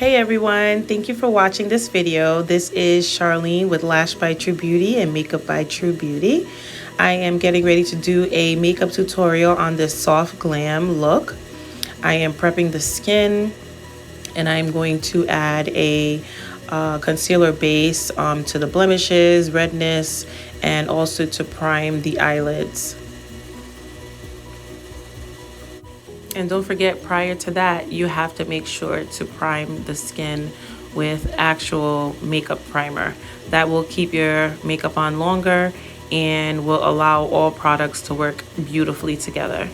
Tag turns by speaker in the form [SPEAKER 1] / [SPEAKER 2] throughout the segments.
[SPEAKER 1] Hey everyone, thank you for watching this video. This is Charlene with Lash by True Beauty and Makeup by True Beauty. I am getting ready to do a makeup tutorial on this soft glam look. I am prepping the skin and I'm going to add a concealer base to the blemishes, redness, and also to prime the eyelids. And don't forget, prior to that, you have to make sure to prime the skin with actual makeup primer. That will keep your makeup on longer and will allow all products to work beautifully together.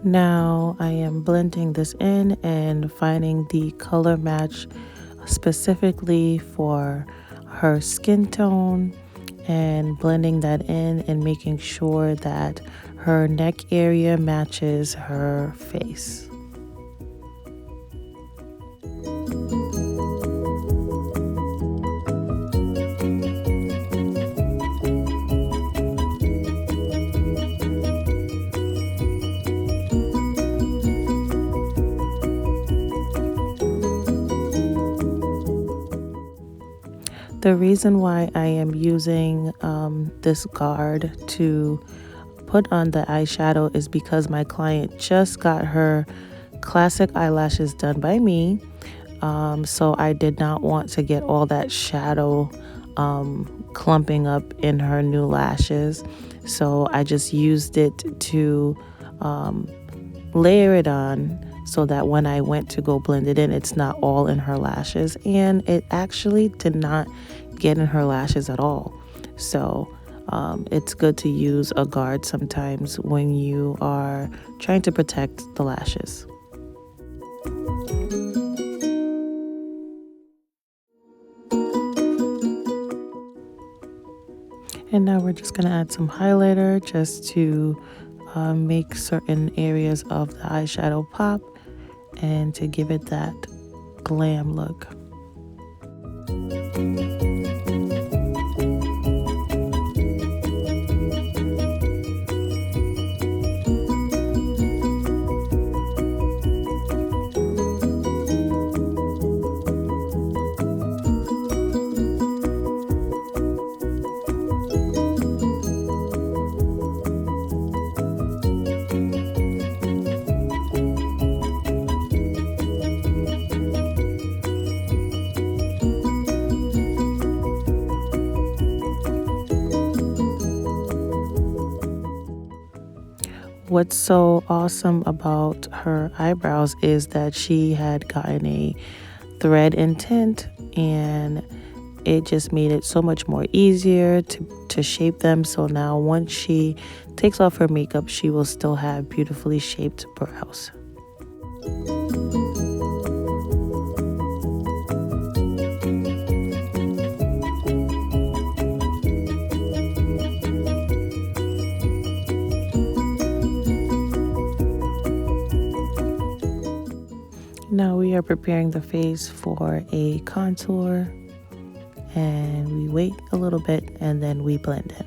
[SPEAKER 1] Now I am blending this in and finding the color match specifically for her skin tone and blending that in and making sure that her neck area matches her face. The reason why I am using this guard to put on the eyeshadow is because my client just got her classic eyelashes done by me. So I did not want to get all that shadow clumping up in her new lashes. So I just used it to layer it on so that when I went to go blend it in, it's not all in her lashes. And it actually did not get in her lashes at all. So it's good to use a guard sometimes when you are trying to protect the lashes. And now we're just going to add some highlighter just to make certain areas of the eyeshadow pop and to give it that glam look. What's so awesome about her eyebrows is that she had gotten a thread in tint, and it just made it so much more easier to shape them. So now once she takes off her makeup, she will still have beautifully shaped brows. Now we are preparing the face for a contour, and we wait a little bit and then we blend in.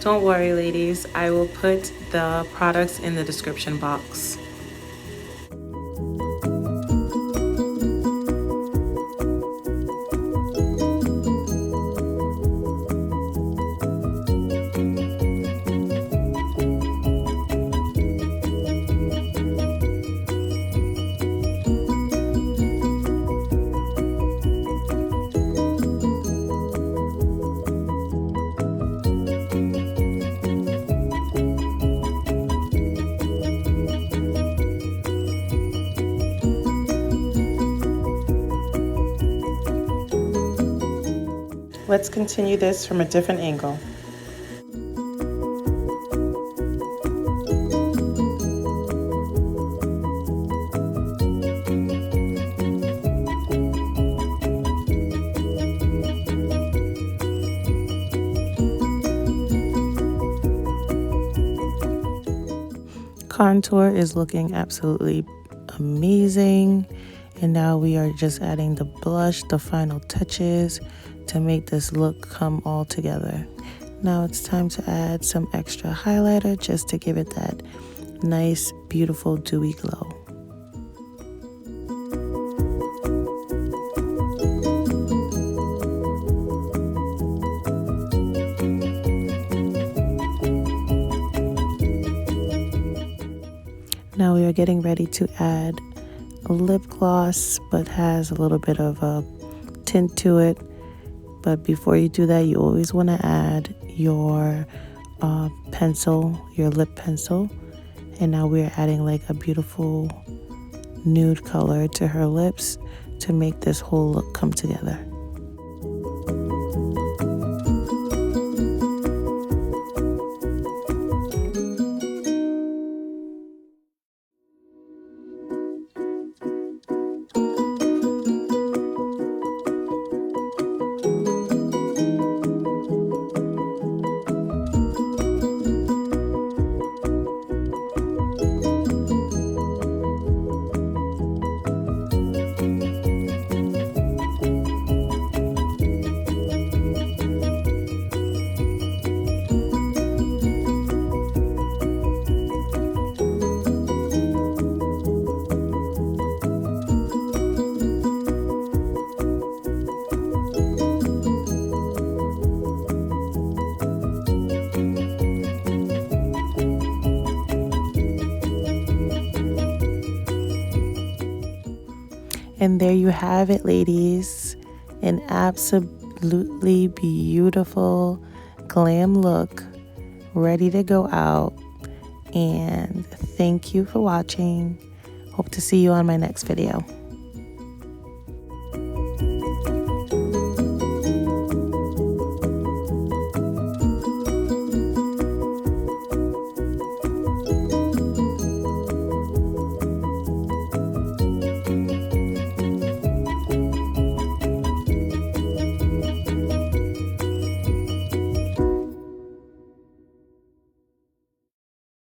[SPEAKER 1] Don't worry, ladies, I will put the products in the description box. Let's continue this from a different angle. Contour is looking absolutely amazing. And now we are just adding the blush, the final touches to make this look come all together. Now it's time to add some extra highlighter just to give it that nice, beautiful, dewy glow. Now we are getting ready to add a lip gloss, but has a little bit of a tint to it. But before you do that, you always want to add your pencil, your lip pencil. And now we're adding like a beautiful nude color to her lips to make this whole look come together. And there you have it, ladies. An absolutely beautiful glam look ready to go out. And thank you for watching. Hope to see you on my next video.